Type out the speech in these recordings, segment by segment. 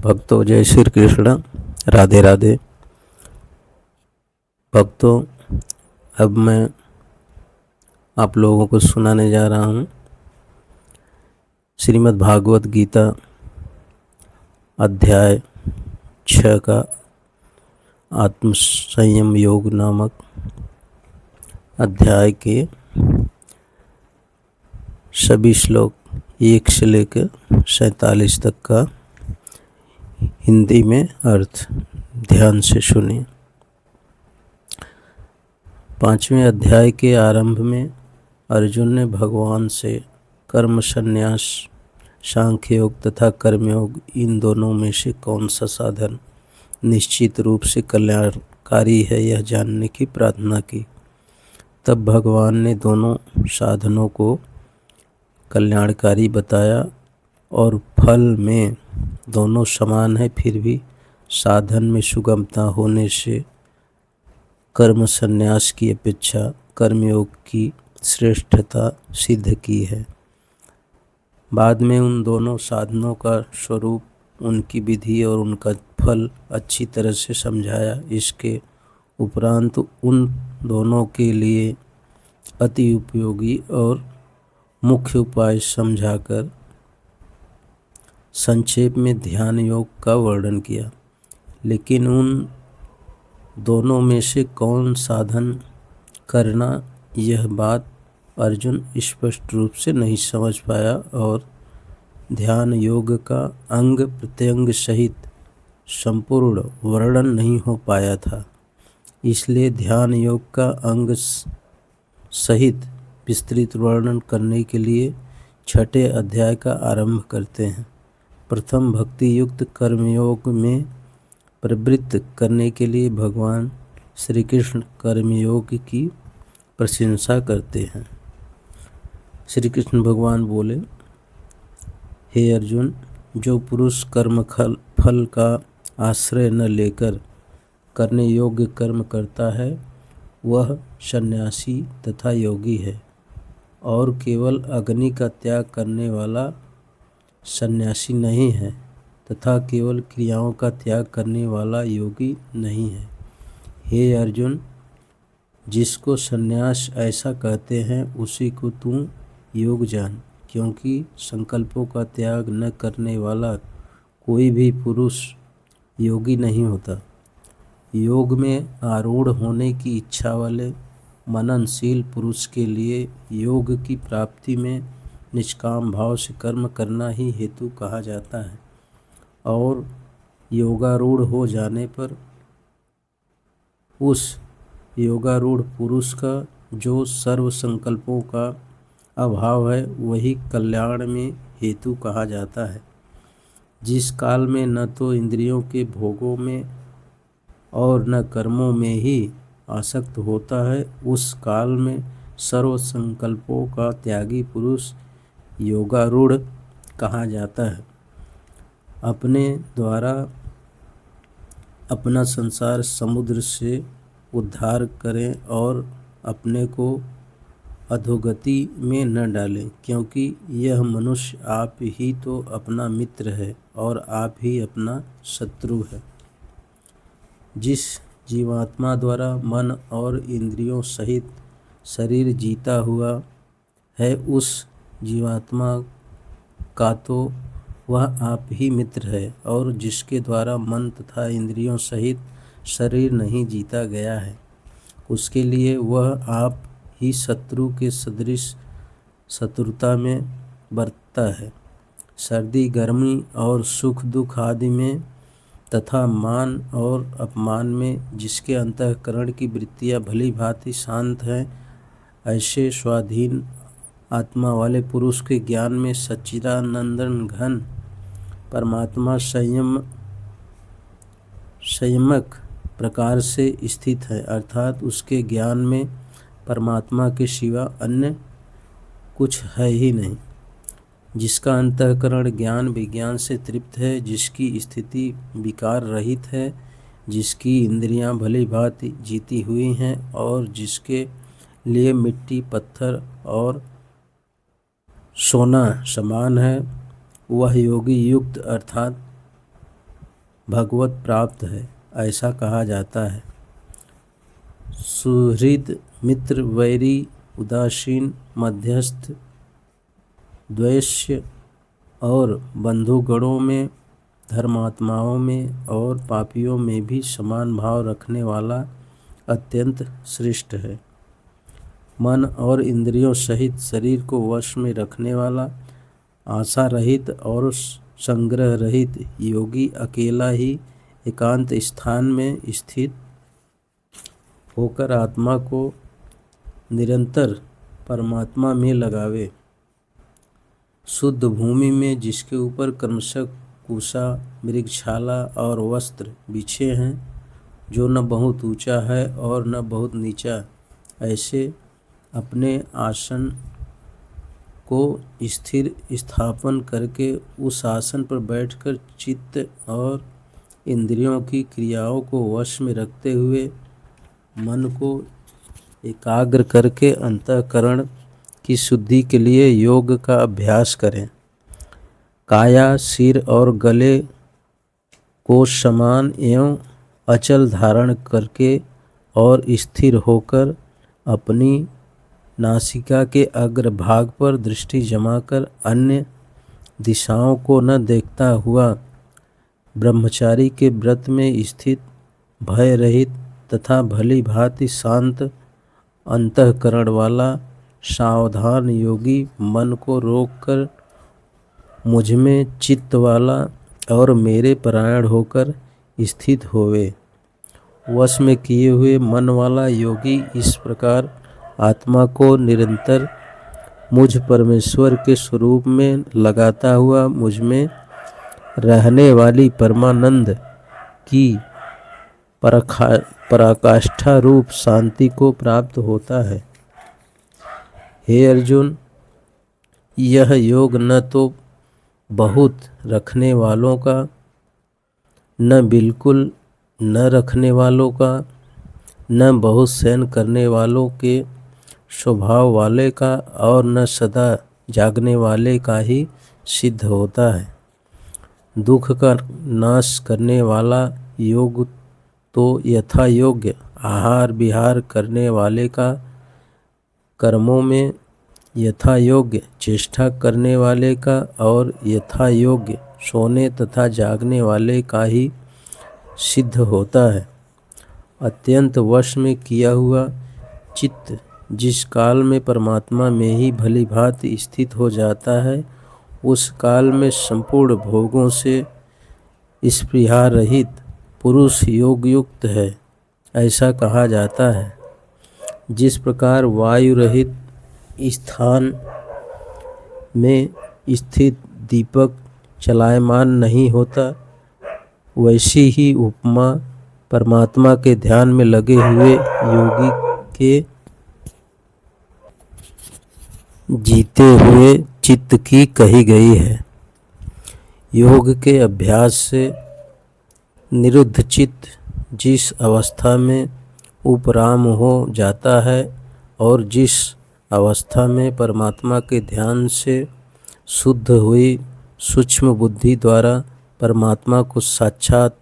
भक्तों, जय श्री कृष्ण। राधे राधे। भक्तों, अब मैं आप लोगों को सुनाने जा रहा हूँ श्रीमद् भागवत गीता अध्याय 6 का आत्म संयम योग नामक अध्याय के सभी श्लोक 1 से लेकर 47 तक का हिंदी में अर्थ ध्यान से सुनिए। 5वें अध्याय के आरंभ में अर्जुन ने भगवान से कर्म संन्यास, सांख्य योग तथा कर्मयोग इन दोनों में से कौन सा साधन निश्चित रूप से कल्याणकारी है यह जानने की प्रार्थना की। तब भगवान ने दोनों साधनों को कल्याणकारी बताया और फल में दोनों समान है, फिर भी साधन में सुगमता होने से कर्म संन्यास की अपेक्षा कर्मयोग की श्रेष्ठता सिद्ध की है। बाद में उन दोनों साधनों का स्वरूप, उनकी विधि और उनका फल अच्छी तरह से समझाया। इसके उपरांत उन दोनों के लिए अति उपयोगी और मुख्य उपाय समझाकर संक्षेप में ध्यान योग का वर्णन किया। लेकिन उन दोनों में से कौन साधन करना, यह बात अर्जुन स्पष्ट रूप से नहीं समझ पाया और ध्यान योग का अंग प्रत्यंग सहित संपूर्ण वर्णन नहीं हो पाया था। इसलिए ध्यान योग का अंग सहित विस्तृत वर्णन करने के लिए 6ठे अध्याय का आरंभ करते हैं। प्रथम भक्ति युक्त कर्मयोग में प्रवृत्त करने के लिए भगवान श्री कृष्ण कर्मयोग की प्रशंसा करते हैं। श्री कृष्ण भगवान बोले, हे अर्जुन, जो पुरुष कर्म फल का आश्रय न लेकर करने योग्य कर्म करता है वह सन्यासी तथा योगी है, और केवल अग्नि का त्याग करने वाला सन्यासी नहीं है तथा केवल क्रियाओं का त्याग करने वाला योगी नहीं है। हे अर्जुन, जिसको सन्यास ऐसा कहते हैं उसी को तू योग जान, क्योंकि संकल्पों का त्याग न करने वाला कोई भी पुरुष योगी नहीं होता। योग में आरूढ़ होने की इच्छा वाले मननशील पुरुष के लिए योग की प्राप्ति में निष्काम भाव से कर्म करना ही हेतु कहा जाता है, और योगारूढ़ हो जाने पर उस योगारूढ़ पुरुष का जो सर्व संकल्पों का अभाव है वही कल्याण में हेतु कहा जाता है। जिस काल में न तो इंद्रियों के भोगों में और न कर्मों में ही आसक्त होता है, उस काल में सर्व संकल्पों का त्यागी पुरुष योगारूढ़ कहा जाता है। अपने द्वारा अपना संसार समुद्र से उद्धार करें और अपने को अधोगति में न डालें, क्योंकि यह मनुष्य आप ही तो अपना मित्र है और आप ही अपना शत्रु है। जिस जीवात्मा द्वारा मन और इंद्रियों सहित शरीर जीता हुआ है, उस जीवात्मा का तो वह आप ही मित्र है, और जिसके द्वारा मन तथा इंद्रियों सहित शरीर नहीं जीता गया है उसके लिए वह आप ही शत्रु के सदृश शत्रुता में बरतता है। सर्दी गर्मी और सुख दुख आदि में तथा मान और अपमान में जिसके अंतःकरण की वृत्तियाँ भली भांति शांत हैं, ऐसे स्वाधीन आत्मा वाले पुरुष के ज्ञान में सच्चिदानंदन घन परमात्मा संयमक प्रकार से स्थित है, अर्थात उसके ज्ञान में परमात्मा के सिवा अन्य कुछ है ही नहीं। जिसका अंतःकरण ज्ञान विज्ञान से तृप्त है, जिसकी स्थिति विकार रहित है, जिसकी इंद्रियां भली भांति जीती हुई हैं और जिसके लिए मिट्टी पत्थर और सोना समान है, वह योगी युक्त अर्थात भगवत प्राप्त है, ऐसा कहा जाता है। सुहृद, मित्र, वैरी, उदासीन, मध्यस्थ, द्वैष्य और बंधुगणों में, धर्मात्माओं में और पापियों में भी समान भाव रखने वाला अत्यंत श्रेष्ठ है। मन और इंद्रियों सहित शरीर को वश में रखने वाला, आशा रहित और संग्रह रहित योगी अकेला ही एकांत स्थान में स्थित होकर आत्मा को निरंतर परमात्मा में लगावे। शुद्ध भूमि में जिसके ऊपर क्रमशः कुशा, मृगशाला और वस्त्र बिछे हैं, जो न बहुत ऊंचा है और न बहुत नीचा, ऐसे अपने आसन को स्थिर स्थापन करके उस आसन पर बैठकर चित्त और इंद्रियों की क्रियाओं को वश में रखते हुए मन को एकाग्र करके अंतःकरण की शुद्धि के लिए योग का अभ्यास करें। काया, सिर और गले को समान एवं अचल धारण करके और स्थिर होकर अपनी नासिका के अग्रभाग पर दृष्टि जमाकर अन्य दिशाओं को न देखता हुआ ब्रह्मचारी के व्रत में स्थित, भय रहित तथा भली भांति शांत अंतःकरण वाला सावधान योगी मन को रोककर मुझ में चित्त वाला और मेरे परायण होकर स्थित होवे। वश में किए हुए मन वाला योगी इस प्रकार आत्मा को निरंतर मुझ परमेश्वर के स्वरूप में लगाता हुआ मुझ में रहने वाली परमानंद की पराकाष्ठा रूप शांति को प्राप्त होता है। हे अर्जुन, यह योग न तो बहुत रखने वालों का, न बिल्कुल न रखने वालों का, न बहुत सहन करने वालों के स्वभाव वाले का और न सदा जागने वाले का ही सिद्ध होता है। दुख का नाश करने वाला योग तो यथा योग्य आहार विहार करने वाले का, कर्मों में यथा योग्य चेष्टा करने वाले का और यथा योग्य सोने तथा जागने वाले का ही सिद्ध होता है। अत्यंत वश में किया हुआ चित्त जिस काल में परमात्मा में ही भली भांति स्थित हो जाता है, उस काल में संपूर्ण भोगों से स्पृहा रहित पुरुष योग युक्त है, ऐसा कहा जाता है। जिस प्रकार वायु रहित स्थान में स्थित दीपक चलायमान नहीं होता, वैसी ही उपमा परमात्मा के ध्यान में लगे हुए योगी के जीते हुए चित्त की कही गई है। योग के अभ्यास से निरुद्ध चित्त जिस अवस्था में उपराम हो जाता है और जिस अवस्था में परमात्मा के ध्यान से शुद्ध हुई सूक्ष्म बुद्धि द्वारा परमात्मा को साक्षात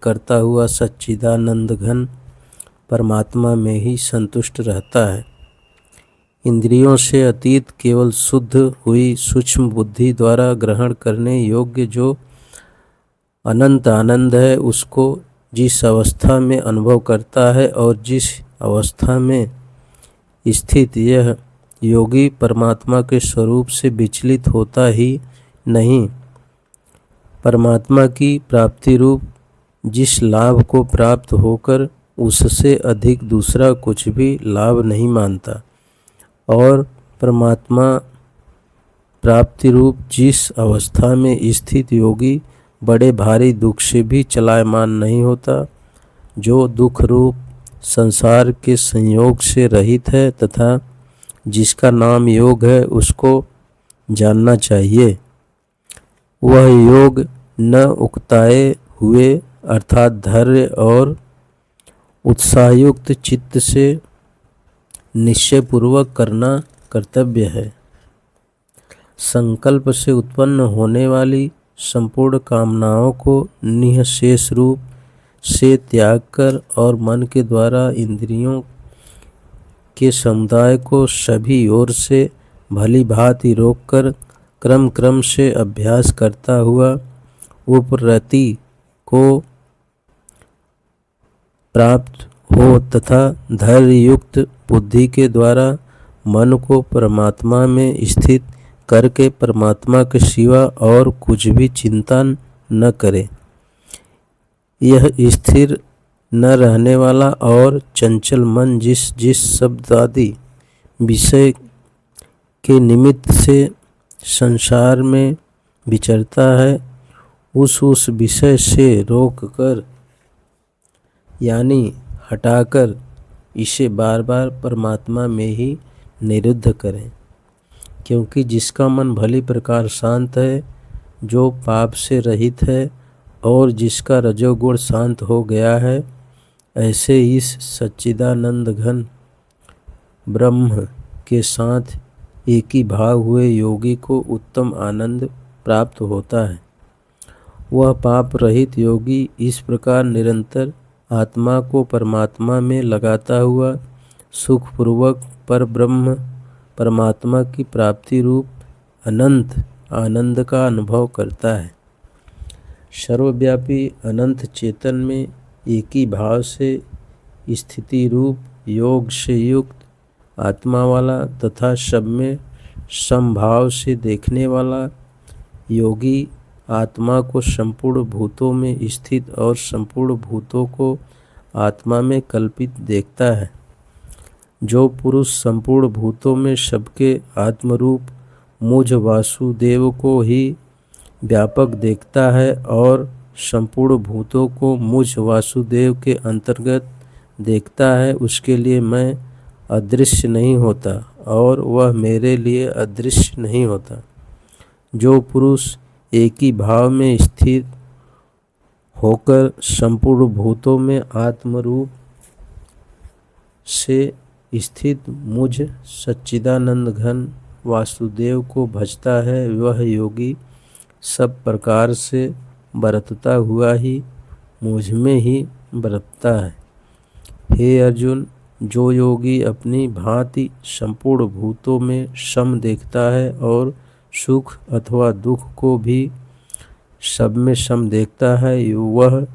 करता हुआ सच्चिदानंद घन परमात्मा में ही संतुष्ट रहता है। इंद्रियों से अतीत केवल शुद्ध हुई सूक्ष्म बुद्धि द्वारा ग्रहण करने योग्य जो अनंत आनंद है, उसको जिस अवस्था में अनुभव करता है और जिस अवस्था में स्थित यह योगी परमात्मा के स्वरूप से विचलित होता ही नहीं, परमात्मा की प्राप्ति रूप जिस लाभ को प्राप्त होकर उससे अधिक दूसरा कुछ भी लाभ नहीं मानता और परमात्मा प्राप्ति रूप जिस अवस्था में स्थित योगी बड़े भारी दुख से भी चलायमान नहीं होता, जो दुख रूप संसार के संयोग से रहित है तथा जिसका नाम योग है, उसको जानना चाहिए। वह योग न उकताए हुए अर्थात धैर्य और उत्साहयुक्त चित्त से निश्चयपूर्वक करना कर्तव्य है। संकल्प से उत्पन्न होने वाली संपूर्ण कामनाओं को निःशेष रूप से त्याग कर और मन के द्वारा इंद्रियों के समुदाय को सभी ओर से भली भांति रोककर क्रम क्रम से अभ्यास करता हुआ उपरति को प्राप्त हो तथा धैर्य युक्त बुद्धि के द्वारा मन को परमात्मा में स्थित करके परमात्मा के सिवा और कुछ भी चिंता न करे। यह स्थिर न रहने वाला और चंचल मन जिस जिस शब्द आदि विषय के निमित्त से संसार में विचरता है, उस विषय से रोककर यानी हटाकर इसे बार बार परमात्मा में ही निरुद्ध करें। क्योंकि जिसका मन भली प्रकार शांत है, जो पाप से रहित है और जिसका रजोगुण शांत हो गया है, ऐसे इस सच्चिदानंद घन ब्रह्म के साथ एक ही भाव हुए योगी को उत्तम आनंद प्राप्त होता है। वह पाप रहित योगी इस प्रकार निरंतर आत्मा को परमात्मा में लगाता हुआ सुखपूर्वक पर ब्रह्म परमात्मा की प्राप्ति रूप अनंत आनंद का अनुभव करता है। सर्वव्यापी अनंत चेतन में एक ही भाव से स्थिति रूप योग से युक्त आत्मा वाला तथा सब में समभाव से देखने वाला योगी आत्मा को संपूर्ण भूतों में स्थित और संपूर्ण भूतों को आत्मा में कल्पित देखता है। जो पुरुष संपूर्ण भूतों में सबके आत्मरूप मुझ वासुदेव को ही व्यापक देखता है और संपूर्ण भूतों को मुझ वासुदेव के अंतर्गत देखता है, उसके लिए मैं अदृश्य नहीं होता और वह मेरे लिए अदृश्य नहीं होता। जो पुरुष एक ही भाव में स्थित होकर संपूर्ण भूतों में आत्मरूप से स्थित मुझ सच्चिदानंद घन वासुदेव को भजता है, वह योगी सब प्रकार से बरतता हुआ ही मुझ में ही बरतता है। हे अर्जुन, जो योगी अपनी भांति संपूर्ण भूतों में सम देखता है और सुख अथवा दुख को भी सब में सम देखता है, वह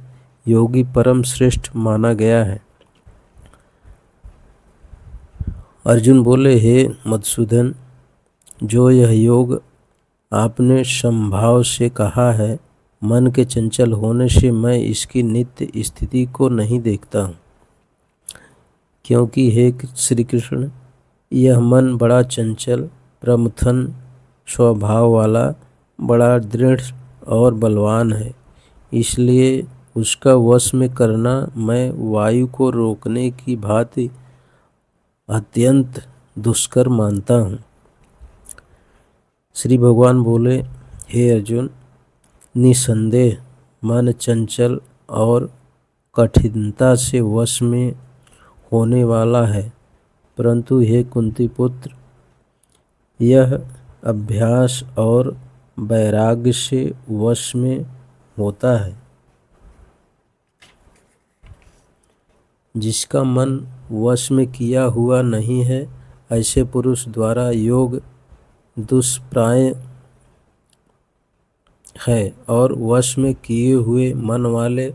योगी परम श्रेष्ठ माना गया है। अर्जुन बोले, हे मधुसूदन, जो यह योग आपने समभाव से कहा है, मन के चंचल होने से मैं इसकी नित्य स्थिति को नहीं देखता हूँ। क्योंकि हे श्री कृष्ण, यह मन बड़ा चंचल प्रमथन स्वभाव वाला बड़ा दृढ़ और बलवान है, इसलिए उसका वश में करना मैं वायु को रोकने की भांति अत्यंत दुष्कर मानता हूँ। श्री भगवान बोले, हे अर्जुन, निसंदेह मन चंचल और कठिनता से वश में होने वाला है, परंतु हे कुंती पुत्र, यह अभ्यास और वैराग्य से वश में होता है। जिसका मन वश में किया हुआ नहीं है, ऐसे पुरुष द्वारा योग दुष्प्राय है और वश में किए हुए मन वाले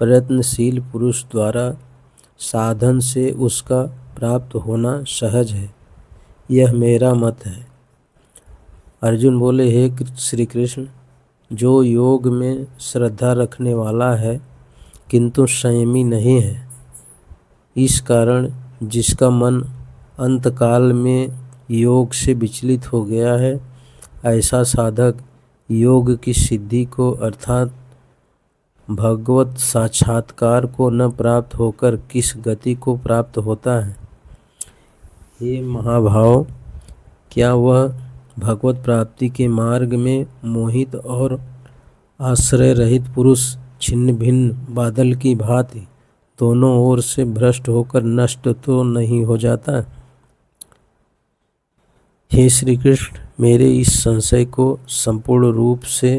प्रयत्नशील पुरुष द्वारा साधन से उसका प्राप्त होना सहज है। यह मेरा मत है। अर्जुन बोले, हे श्री कृष्ण, जो योग में श्रद्धा रखने वाला है किंतु संयमी नहीं है, इस कारण जिसका मन अंतकाल में योग से विचलित हो गया है, ऐसा साधक योग की सिद्धि को अर्थात भगवत साक्षात्कार को न प्राप्त होकर किस गति को प्राप्त होता है। हे महाभाव, क्या वह भगवत प्राप्ति के मार्ग में मोहित और आश्रय रहित पुरुष छिन्न भिन्न बादल की भांति दोनों ओर से भ्रष्ट होकर नष्ट तो नहीं हो जाता? हे श्री कृष्ण, मेरे इस संशय को संपूर्ण रूप से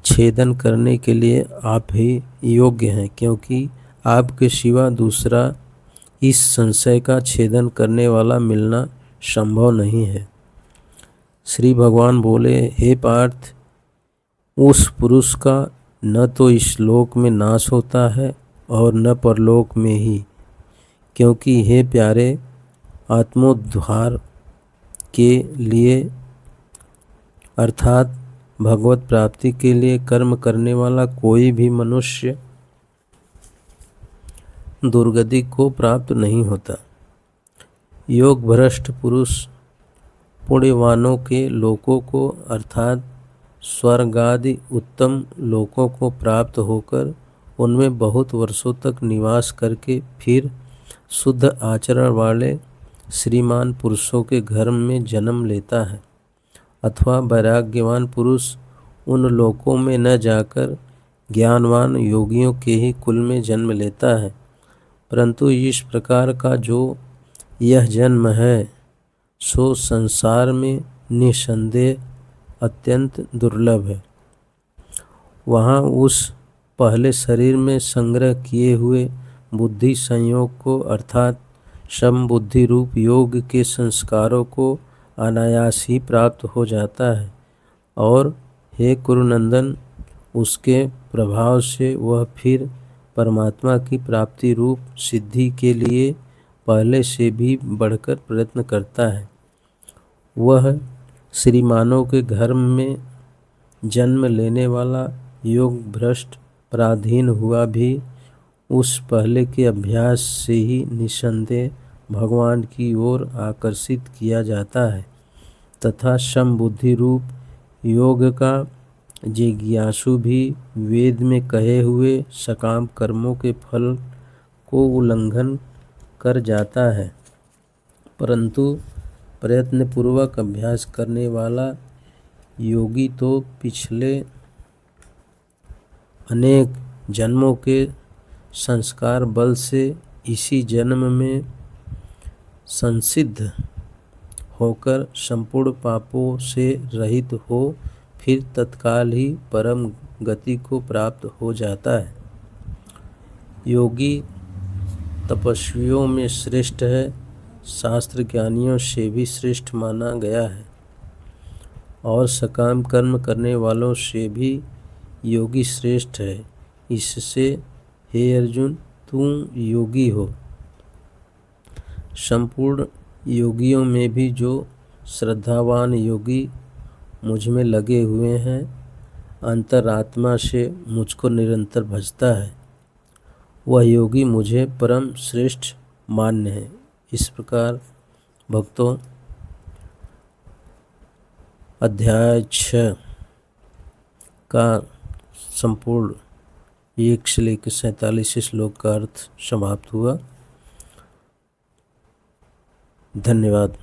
छेदन करने के लिए आप ही योग्य हैं, क्योंकि आपके सिवा दूसरा इस संशय का छेदन करने वाला मिलना संभव नहीं है। श्री भगवान बोले, हे पार्थ, उस पुरुष का न तो इस लोक में नाश होता है और न परलोक में ही, क्योंकि हे प्यारे, आत्मोद्धार के लिए अर्थात भगवत प्राप्ति के लिए कर्म करने वाला कोई भी मनुष्य दुर्गति को प्राप्त नहीं होता। योग भ्रष्ट पुरुष पुण्यवानों के लोकों को अर्थात स्वर्ग आदि उत्तम लोकों को प्राप्त होकर उनमें बहुत वर्षों तक निवास करके फिर शुद्ध आचरण वाले श्रीमान पुरुषों के घर में जन्म लेता है। अथवा वैराग्यवान पुरुष उन लोकों में न जाकर ज्ञानवान योगियों के ही कुल में जन्म लेता है। परंतु इस प्रकार का जो यह जन्म है सो संसार में निसंदेह अत्यंत दुर्लभ है। वहाँ उस पहले शरीर में संग्रह किए हुए बुद्धि संयोग को अर्थात समबुद्धि रूप योग के संस्कारों को अनायास ही प्राप्त हो जाता है और हे कुरुनंदन, उसके प्रभाव से वह फिर परमात्मा की प्राप्ति रूप सिद्धि के लिए पहले से भी बढ़कर प्रयत्न करता है। वह श्रीमानों के घर में जन्म लेने वाला योग भ्रष्ट पराधीन हुआ भी उस पहले के अभ्यास से ही निसंदेह भगवान की ओर आकर्षित किया जाता है तथा समबुद्धि रूप योग का जिज्ञासु भी वेद में कहे हुए सकाम कर्मों के फल को उल्लंघन कर जाता है। परंतु प्रयत्नपूर्वक अभ्यास करने वाला योगी तो पिछले अनेक जन्मों के संस्कार बल से इसी जन्म में संसिद्ध होकर संपूर्ण पापों से रहित हो फिर तत्काल ही परम गति को प्राप्त हो जाता है। योगी तपस्वियों में श्रेष्ठ है, शास्त्र ज्ञानियों से भी श्रेष्ठ माना गया है और सकाम कर्म करने वालों से भी योगी श्रेष्ठ है। इससे हे अर्जुन, तुम योगी हो। संपूर्ण योगियों में भी जो श्रद्धावान योगी मुझ में लगे हुए हैं, अंतरात्मा से मुझको निरंतर भजता है, वह योगी मुझे परम श्रेष्ठ मान्य है। इस प्रकार भक्तों, अध्याय 6 का संपूर्ण 1 से लेकर 47 श्लोक का अर्थ समाप्त हुआ। धन्यवाद।